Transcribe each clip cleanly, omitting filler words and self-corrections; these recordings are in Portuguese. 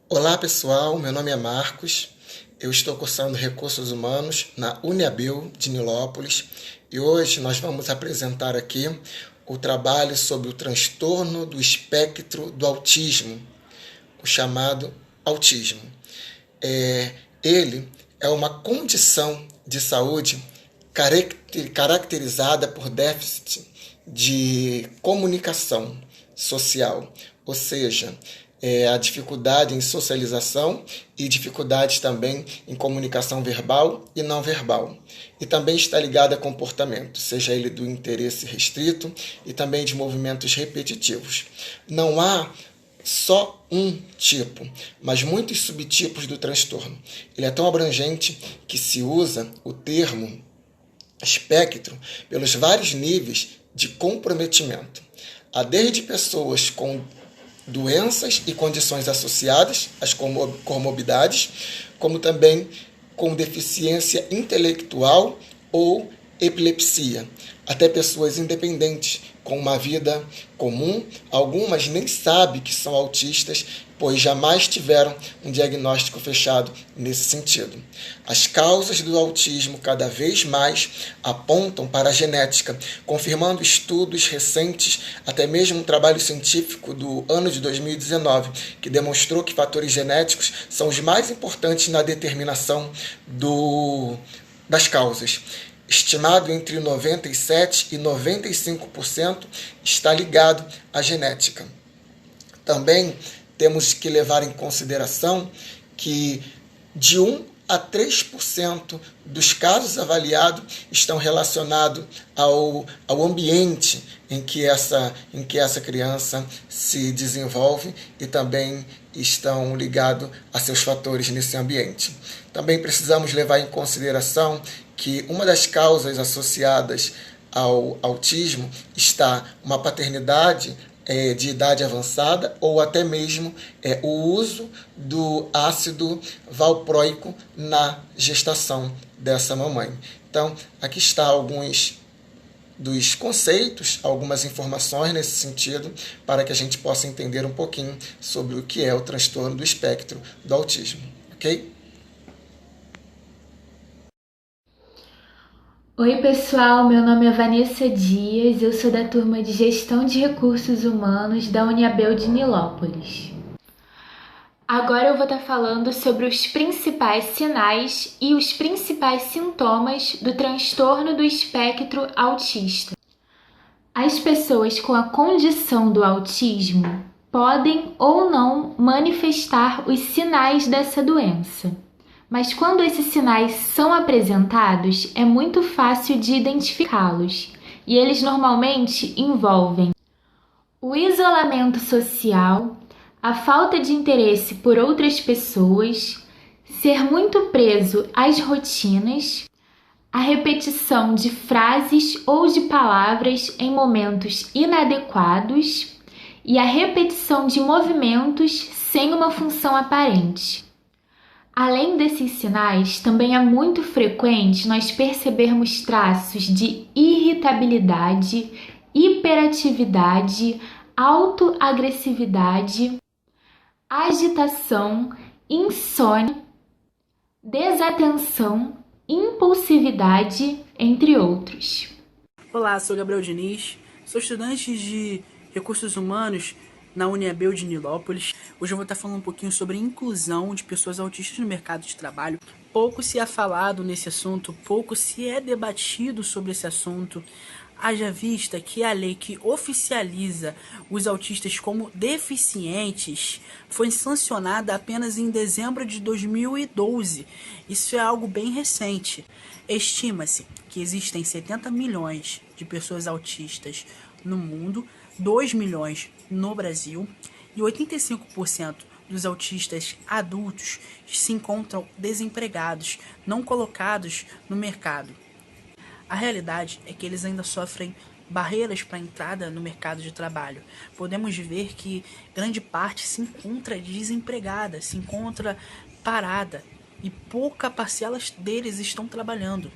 Olá pessoal, meu nome é Marcos, eu estou cursando Recursos Humanos na UniAbel de Nilópolis e hoje nós vamos apresentar aqui o trabalho sobre o transtorno do espectro do autismo, o chamado autismo. Ele é uma condição de saúde caracterizada por déficit de comunicação social, ou seja, a dificuldade em socialização e dificuldades também em comunicação verbal e não verbal. E também está ligada a comportamento, seja ele do interesse restrito e também de movimentos repetitivos. Não há só um tipo, mas muitos subtipos do transtorno. Ele é tão abrangente que se usa o termo espectro pelos vários níveis de comprometimento. Há desde pessoas com doenças e condições associadas às comorbidades, como também com deficiência intelectual ou epilepsia, até pessoas independentes, com uma vida comum. Algumas nem sabem que são autistas, pois jamais tiveram um diagnóstico fechado nesse sentido. As causas do autismo cada vez mais apontam para a genética, confirmando estudos recentes, até mesmo um trabalho científico do ano de 2019, que demonstrou que fatores genéticos são os mais importantes na determinação das causas. Estimado entre 97% e 95% está ligado à genética. Também temos que levar em consideração que de 1 a 3% dos casos avaliados estão relacionados ao ambiente em que essa criança se desenvolve e também estão ligados a seus fatores nesse ambiente. Também precisamos levar em consideração que uma das causas associadas ao autismo está uma paternidade de idade avançada ou até mesmo o uso do ácido valproico na gestação dessa mamãe. Então, aqui está alguns dos conceitos, algumas informações nesse sentido, para que a gente possa entender um pouquinho sobre o que é o transtorno do espectro do autismo, ok? Oi, pessoal, meu nome é Vanessa Dias, eu sou da turma de Gestão de Recursos Humanos da UniAbel de Nilópolis. Agora eu vou estar falando sobre os principais sinais e os principais sintomas do transtorno do espectro autista. As pessoas com a condição do autismo podem ou não manifestar os sinais dessa doença. Mas quando esses sinais são apresentados, é muito fácil de identificá-los, e eles normalmente envolvem o isolamento social, a falta de interesse por outras pessoas, ser muito preso às rotinas, a repetição de frases ou de palavras em momentos inadequados e a repetição de movimentos sem uma função aparente. Além desses sinais, também é muito frequente nós percebermos traços de irritabilidade, hiperatividade, autoagressividade, agitação, insônia, desatenção, impulsividade, entre outros. Olá, sou Gabriel Diniz, sou estudante de Recursos Humanos na UniAbel de Nilópolis. Hoje eu vou estar falando um pouquinho sobre inclusão de pessoas autistas no mercado de trabalho. Pouco se é falado nesse assunto, pouco se é debatido sobre esse assunto. Haja vista que a lei que oficializa os autistas como deficientes foi sancionada apenas em dezembro de 2012. Isso é algo bem recente. Estima-se que existem 70 milhões de pessoas autistas no mundo, 2 milhões no Brasil, e 85% dos autistas adultos se encontram desempregados, não colocados no mercado. A realidade é que eles ainda sofrem barreiras para a entrada no mercado de trabalho. Podemos ver que grande parte se encontra desempregada, se encontra parada, e pouca parcela deles estão trabalhando.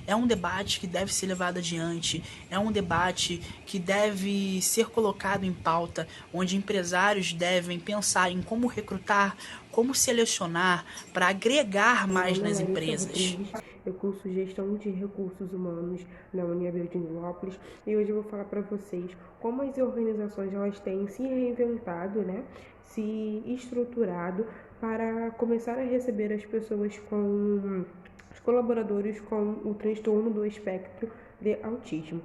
É um debate que deve ser levado adiante, é um debate que deve ser colocado em pauta, onde empresários devem pensar em como recrutar, como selecionar para agregar mais nas empresas. Eu curso Gestão de Recursos Humanos na Uniabel de Nilópolis e hoje eu vou falar para vocês como as organizações elas têm se reinventado, né, se estruturado para começar a receber as pessoas com os colaboradores com o transtorno do espectro de autismo.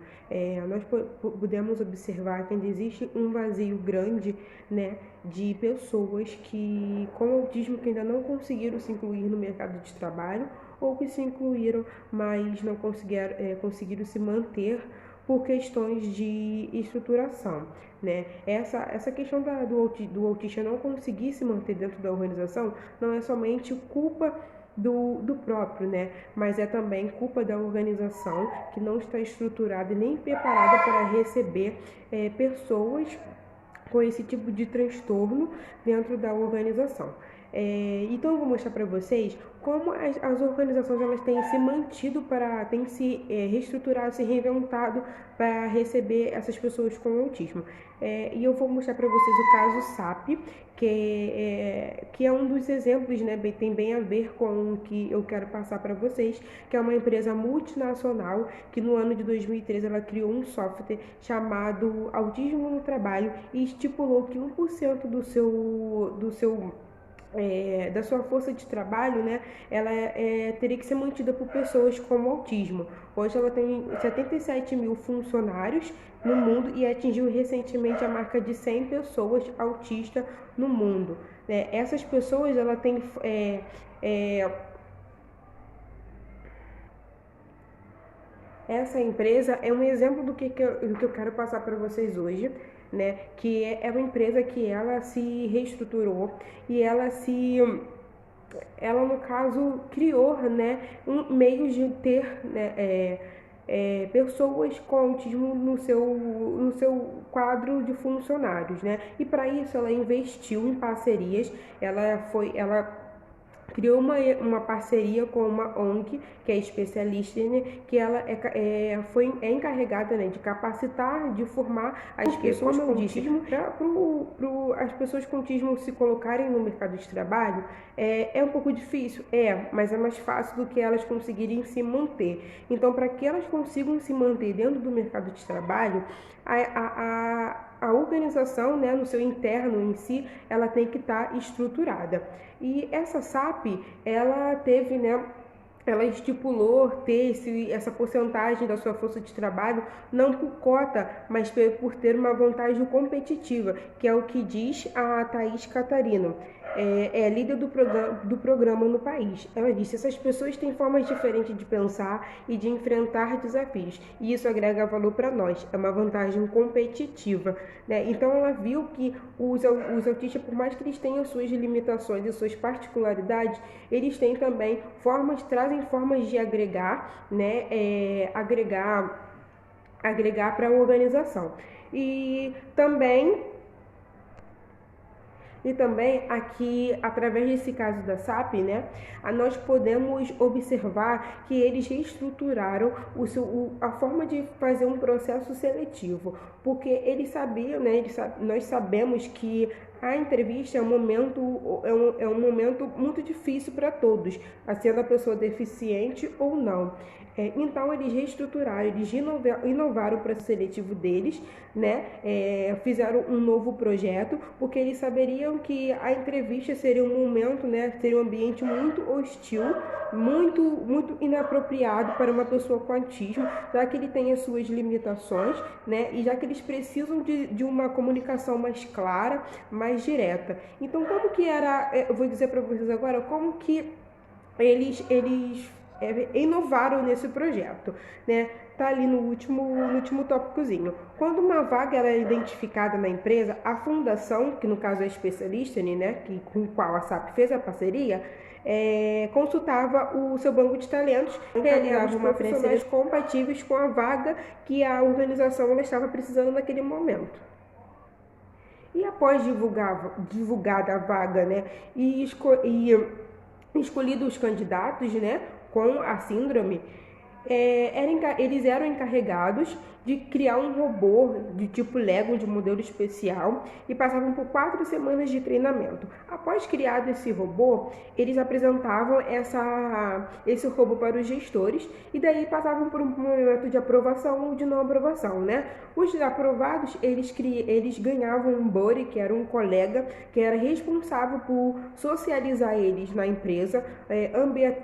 Nós podemos observar que ainda existe um vazio grande, né, de pessoas que com autismo que ainda não conseguiram se incluir no mercado de trabalho ou que se incluíram, mas não conseguiram se manter por questões de estruturação, né? Essa questão do autista não conseguir se manter dentro da organização não é somente culpa do próprio, né? Mas é também culpa da organização que não está estruturada e nem preparada para receber pessoas com esse tipo de transtorno dentro da organização. Então eu vou mostrar para vocês como as organizações elas têm se mantido têm se reestruturado, se reinventado para receber essas pessoas com autismo. E eu vou mostrar para vocês o caso SAP, que é um dos exemplos, né, tem bem a ver com o que eu quero passar para vocês, que é uma empresa multinacional que no ano de 2013 ela criou um software chamado Autismo no Trabalho e estipulou que 1% da sua força de trabalho, né, ela teria que ser mantida por pessoas com autismo. Hoje ela tem 77 mil funcionários no mundo e atingiu recentemente a marca de 100 pessoas autistas no mundo. Essas pessoas, ela tem essa empresa é um exemplo do que eu quero passar para vocês hoje, né? Que é uma empresa que ela se reestruturou e ela no caso criou, né, um meio de ter, né, pessoas com autismo no seu quadro de funcionários, né? E para isso ela investiu em parcerias, ela criou uma parceria com uma ONG, que é especialista, né, que ela é encarregada, né, de capacitar, de formar as pessoas com autismo, para as pessoas com autismo se colocarem no mercado de trabalho. É um pouco difícil, mas é mais fácil do que elas conseguirem se manter. Então, para que elas consigam se manter dentro do mercado de trabalho, a organização, né, no seu interno em si, ela tem que estar estruturada. E essa SAP, ela teve, né, ela estipulou ter essa porcentagem da sua força de trabalho não por cota, mas por ter uma vantagem competitiva, que é o que diz a Thaís Catarino, líder do programa no país. Ela disse: essas pessoas têm formas diferentes de pensar e de enfrentar desafios, e isso agrega valor para nós, é uma vantagem competitiva, né? Então ela viu que os autistas, por mais que eles tenham suas limitações e suas particularidades, eles têm também trazem formas de agregar, né, agregar para a organização. E também aqui, através desse caso da SAP, né, nós podemos observar que eles reestruturaram a forma de fazer um processo seletivo, porque eles sabiam, né, nós sabemos que a entrevista é um momento muito difícil para todos, sendo a pessoa deficiente ou não. Então eles reestruturaram, eles inovaram o processo seletivo deles, né? Fizeram um novo projeto, porque eles saberiam que a entrevista seria um momento, né? Seria um ambiente muito hostil, muito inapropriado para uma pessoa com autismo, já que ele tem as suas limitações, né? E já que eles precisam de uma comunicação mais clara, mais direta. Então, como que era? Eu vou dizer para vocês agora como que eles inovaram nesse projeto, né? Tá ali no último tópicozinho. Quando uma vaga ela é identificada na empresa, a fundação, que no caso é a especialista, né, com o qual a SAP fez a parceria, consultava o seu banco de talentos, realizava uma profissionais compatíveis com a vaga que a organização ela estava precisando naquele momento. E após divulgada a vaga, né, e escolhidos os candidatos, né, com a síndrome, Eles eram encarregados de criar um robô de tipo Lego, de modelo especial, e passavam por 4 semanas de treinamento. Após criado esse robô, eles apresentavam esse robô para os gestores e daí passavam por um momento de aprovação ou de não aprovação, né? Os aprovados, eles ganhavam um buddy, que era um colega, que era responsável por socializar eles na empresa,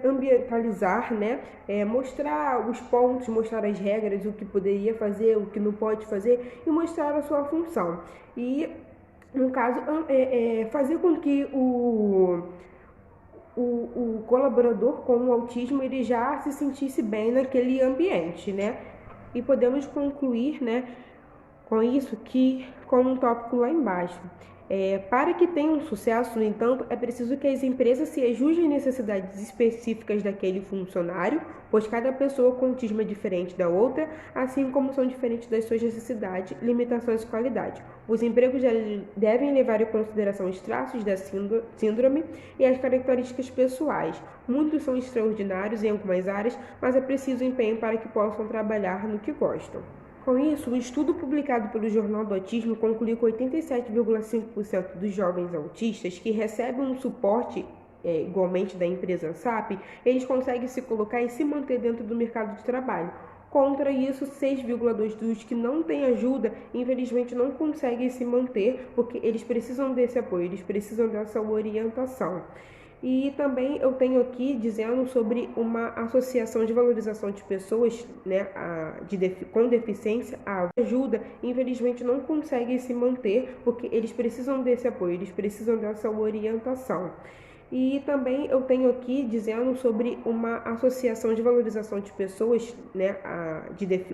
ambientalizar, né? Mostrar os pontos, mostrar as regras, o que poderia fazer, o que não pode fazer e mostrar a sua função. E, no caso, fazer com que o colaborador com o autismo ele já se sentisse bem naquele ambiente, né? E podemos concluir, né, com isso com um tópico lá embaixo. Para que tenha um sucesso, no entanto, é preciso que as empresas se ajustem às necessidades específicas daquele funcionário, pois cada pessoa com autismo é diferente da outra, assim como são diferentes das suas necessidades, limitações e qualidade. Os empregos devem levar em consideração os traços da síndrome e as características pessoais. Muitos são extraordinários em algumas áreas, mas é preciso empenho para que possam trabalhar no que gostam. Com isso, o estudo publicado pelo Jornal do Autismo concluiu que 87,5% dos jovens autistas que recebem um suporte igualmente da empresa SAP, eles conseguem se colocar e se manter dentro do mercado de trabalho. Contra isso, 6,2% dos que não têm ajuda, infelizmente não conseguem se manter, porque eles precisam desse apoio, eles precisam dessa orientação. E também eu tenho aqui dizendo sobre uma associação de valorização de pessoas, né, com deficiência, a ajuda, infelizmente não conseguem se manter, porque eles precisam desse apoio, eles precisam dessa orientação. E também eu tenho aqui dizendo sobre uma associação de valorização de pessoas, né,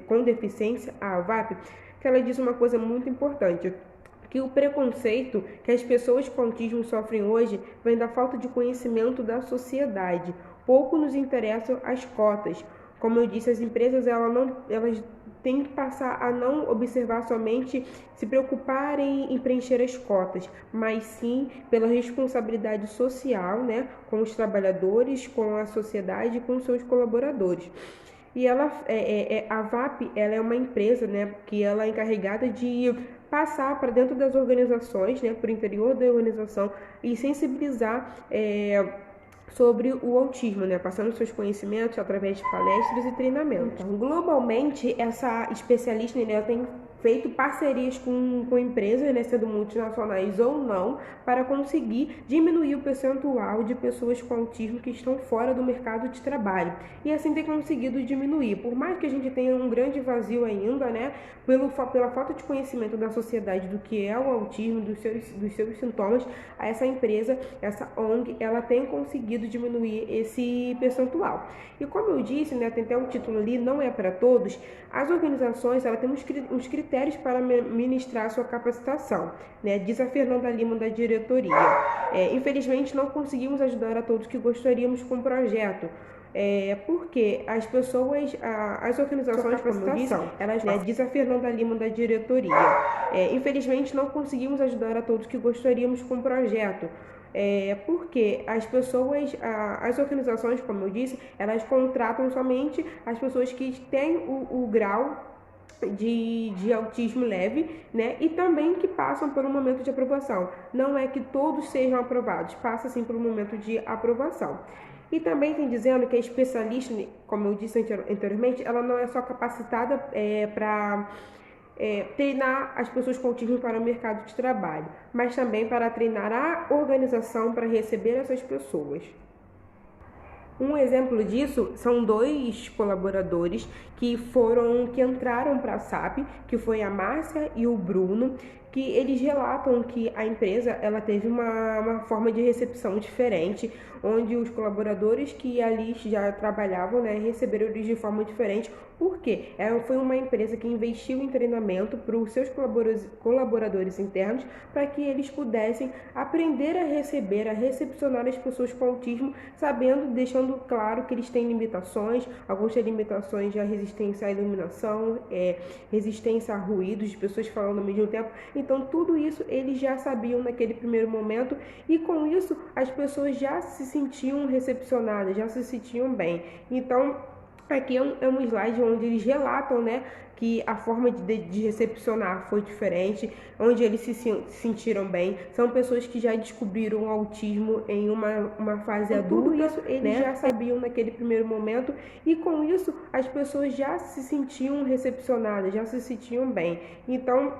com deficiência, a AVAP, que ela diz uma coisa muito importante, que o preconceito que as pessoas com autismo sofrem hoje vem da falta de conhecimento da sociedade. Pouco nos interessam as cotas. Como eu disse, as empresas elas têm que passar a não observar somente, se preocuparem em preencher as cotas, mas sim pela responsabilidade social, né, com os trabalhadores, com a sociedade e com seus colaboradores. E a VAP ela é uma empresa, né, que ela é encarregada de passar para dentro das organizações, né, para o interior da organização e sensibilizar sobre o autismo, né, passando seus conhecimentos através de palestras e treinamentos. Então, globalmente, essa especialista, né, ela tem feito parcerias com empresas, né, sendo multinacionais ou não, para conseguir diminuir o percentual de pessoas com autismo que estão fora do mercado de trabalho. E assim tem conseguido diminuir. Por mais que a gente tenha um grande vazio ainda, né, pela falta de conhecimento da sociedade do que é o autismo, dos seus sintomas, essa empresa, essa ONG, ela tem conseguido diminuir esse percentual. E como eu disse, né, tem até um título ali, não é para todos, as organizações, ela tem uns critérios para ministrar a sua capacitação, né, diz a Fernanda Lima da diretoria. Infelizmente não conseguimos ajudar a todos que gostaríamos com o projeto, porque as pessoas, as organizações, como eu disse, elas, diz a Fernanda Lima da diretoria. Infelizmente não conseguimos ajudar a todos que gostaríamos com o projeto, porque as pessoas, as organizações, como eu disse, elas contratam somente as pessoas que têm o grau de autismo leve, né, e também que passam por um momento de aprovação. Não é que todos sejam aprovados, passa sim por um momento de aprovação. E também tem dizendo que a especialista, como eu disse anteriormente, ela não é só capacitada para treinar as pessoas com autismo para o mercado de trabalho, mas também para treinar a organização para receber essas pessoas. Um exemplo disso são 2 colaboradores que entraram para a SAP, que foi a Márcia e o Bruno, que eles relatam que a empresa ela teve uma forma de recepção diferente, onde os colaboradores que ali já trabalhavam, né, receberam eles de forma diferente. Por quê? Foi uma empresa que investiu em treinamento para os seus colaboradores internos, para que eles pudessem aprender a receber, a recepcionar as pessoas com autismo, deixando claro que eles têm limitações, alguns têm limitações de resistência à iluminação, resistência a ruídos, de pessoas falando ao mesmo tempo. Então, tudo isso eles já sabiam naquele primeiro momento e com isso as pessoas já se sentiam recepcionadas, já se sentiam bem. Então, Aqui é um slide onde eles relatam, né, que a forma de recepcionar foi diferente, onde eles se sentiram bem. São pessoas que já descobriram o autismo em uma fase adulta, tudo isso eles, né, já sabiam naquele primeiro momento, e com isso as pessoas já se sentiam recepcionadas, já se sentiam bem. Então,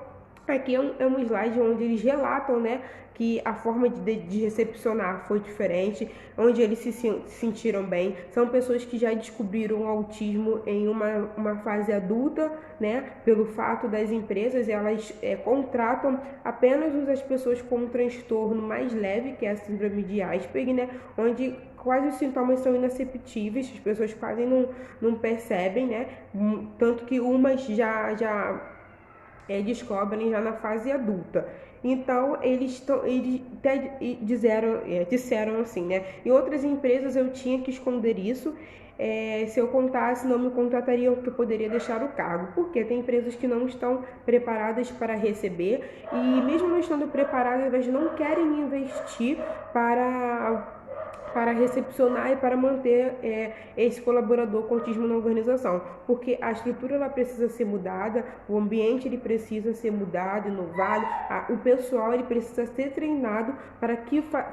aqui é um slide onde eles relatam, né, que a forma de recepcionar foi diferente, onde eles se sentiram bem. São pessoas que já descobriram o autismo em uma fase adulta, né, pelo fato das empresas, elas contratam apenas as pessoas com um transtorno mais leve, que é a síndrome de Asperger, né, onde quase os sintomas são inaperceptíveis, as pessoas quase não percebem, né, tanto que umas já descobrem já na fase adulta. Então, eles até disseram assim, né? Em outras empresas eu tinha que esconder isso. Se eu contasse, não me contratariam, porque eu poderia deixar o cargo. Porque tem empresas que não estão preparadas para receber, e mesmo não estando preparadas, elas não querem investir para recepcionar e para manter esse colaborador com autismo na organização, porque a estrutura ela precisa ser mudada, o ambiente ele precisa ser mudado, inovado, o pessoal ele precisa ser treinado para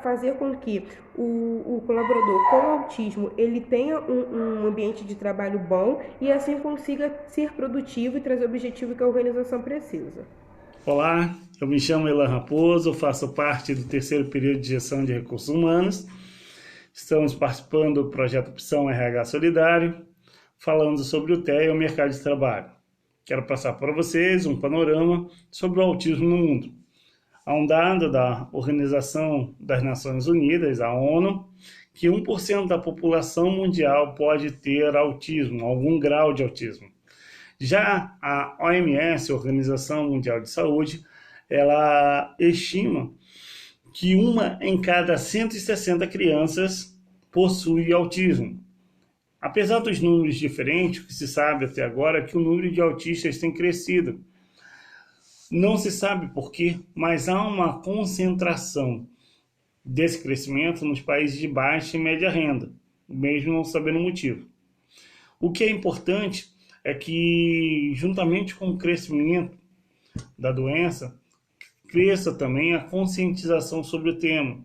fazer com que o colaborador com autismo ele tenha um ambiente de trabalho bom e assim consiga ser produtivo e trazer o objetivo que a organização precisa. Olá, eu me chamo Elan Raposo, faço parte do terceiro período de gestão de recursos humanos. Estamos participando do projeto Opção RH Solidário, falando sobre o TEA e o mercado de trabalho. Quero passar para vocês um panorama sobre o autismo no mundo. Há um dado da Organização das Nações Unidas, a ONU, que 1% da população mundial pode ter autismo, algum grau de autismo. Já a OMS, Organização Mundial de Saúde, ela estima que 1 em cada 160 crianças possui autismo. Apesar dos números diferentes, o que se sabe até agora é que o número de autistas tem crescido. Não se sabe por quê, mas há uma concentração desse crescimento nos países de baixa e média renda, mesmo não sabendo o motivo. O que é importante é que, juntamente com o crescimento da doença, cresça também a conscientização sobre o tema.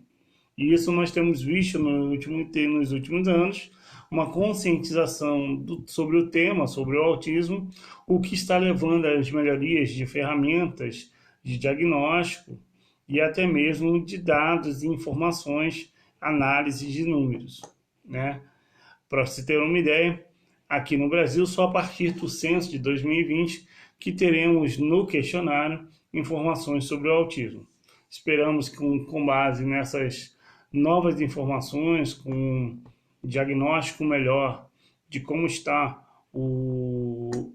E isso nós temos visto nos últimos anos, uma conscientização sobre o tema, sobre o autismo, o que está levando às melhorias de ferramentas de diagnóstico e até mesmo de dados e informações, análise de números, né? Para se ter uma ideia, aqui no Brasil, só a partir do censo de 2020 que teremos no questionário informações sobre o autismo. Esperamos que com base nessas novas informações, com um diagnóstico melhor de como está o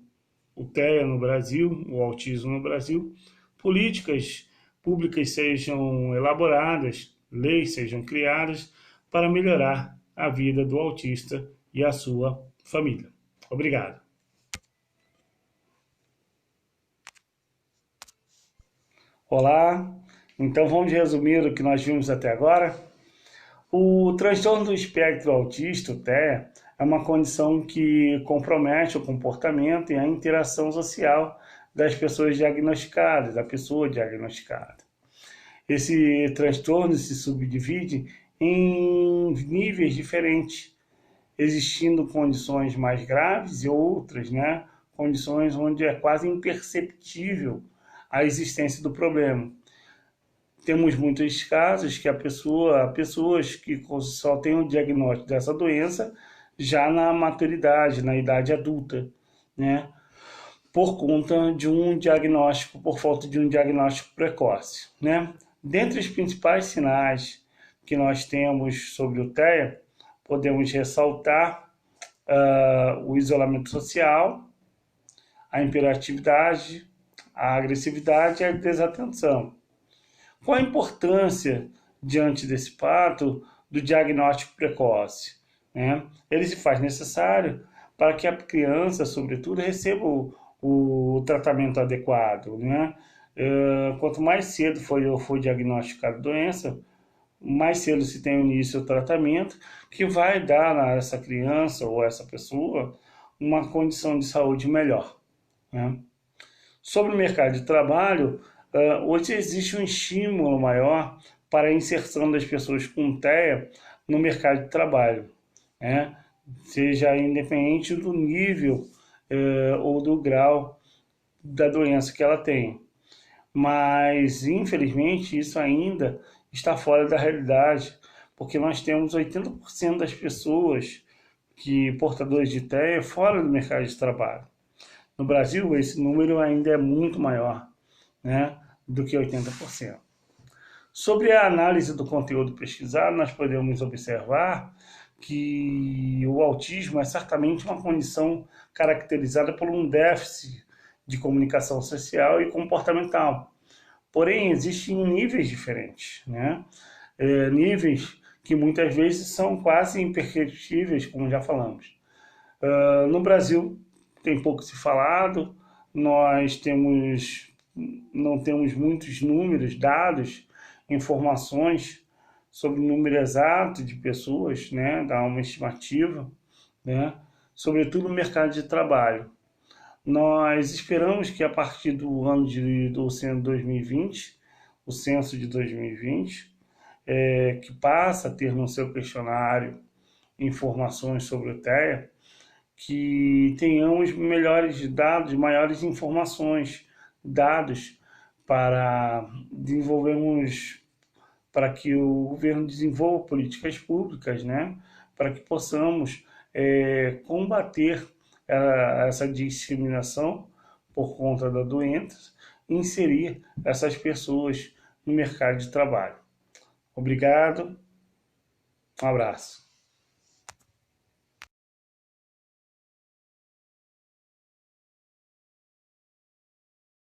TEA no Brasil, o autismo no Brasil, políticas públicas sejam elaboradas, leis sejam criadas para melhorar a vida do autista e a sua família. Obrigado. Olá, então vamos resumir o que nós vimos até agora. O transtorno do espectro autista, o TEA, é uma condição que compromete o comportamento e a interação social das pessoas diagnosticadas, da pessoa diagnosticada. Esse transtorno se subdivide em níveis diferentes, existindo condições mais graves e outras, né, condições onde é quase imperceptível a existência do problema. Temos muitos casos que pessoas que só têm o diagnóstico dessa doença já na maturidade, na idade adulta, né? Por conta de por falta de um diagnóstico precoce, né? Dentre os principais sinais que nós temos sobre o TEA, podemos ressaltar o isolamento social, a hiperatividade, a agressividade e a desatenção. Qual a importância, diante desse fato, do diagnóstico precoce? Ele se faz necessário para que a criança, sobretudo, receba o tratamento adequado. Quanto mais cedo for diagnosticada a doença, mais cedo se tem o início do tratamento, que vai dar a essa criança ou essa pessoa uma condição de saúde melhor, né? Sobre o mercado de trabalho, hoje existe um estímulo maior para a inserção das pessoas com TEA no mercado de trabalho, né? Seja independente do nível ou do grau da doença que ela tem. Mas, infelizmente, isso ainda está fora da realidade, porque nós temos 80% das pessoas portadores de TEA fora do mercado de trabalho. No Brasil, esse número ainda é muito maior, né, do que 80%. Sobre a análise do conteúdo pesquisado, nós podemos observar que o autismo é certamente uma condição caracterizada por um déficit de comunicação social e comportamental. Porém, existem níveis diferentes, né? Níveis que muitas vezes são quase imperceptíveis, como já falamos. No Brasil, tem pouco se falado, nós não temos muitos números, dados, informações sobre o número exato de pessoas, né? Dá uma estimativa, né? Sobretudo no mercado de trabalho. Nós esperamos que a partir do ano do censo 2020, o censo de 2020, que passa a ter no seu questionário informações sobre o TEA, que tenhamos melhores dados, maiores informações, dados para que o governo desenvolva políticas públicas, né, para que possamos combater essa discriminação por conta da doença e inserir essas pessoas no mercado de trabalho. Obrigado, um abraço.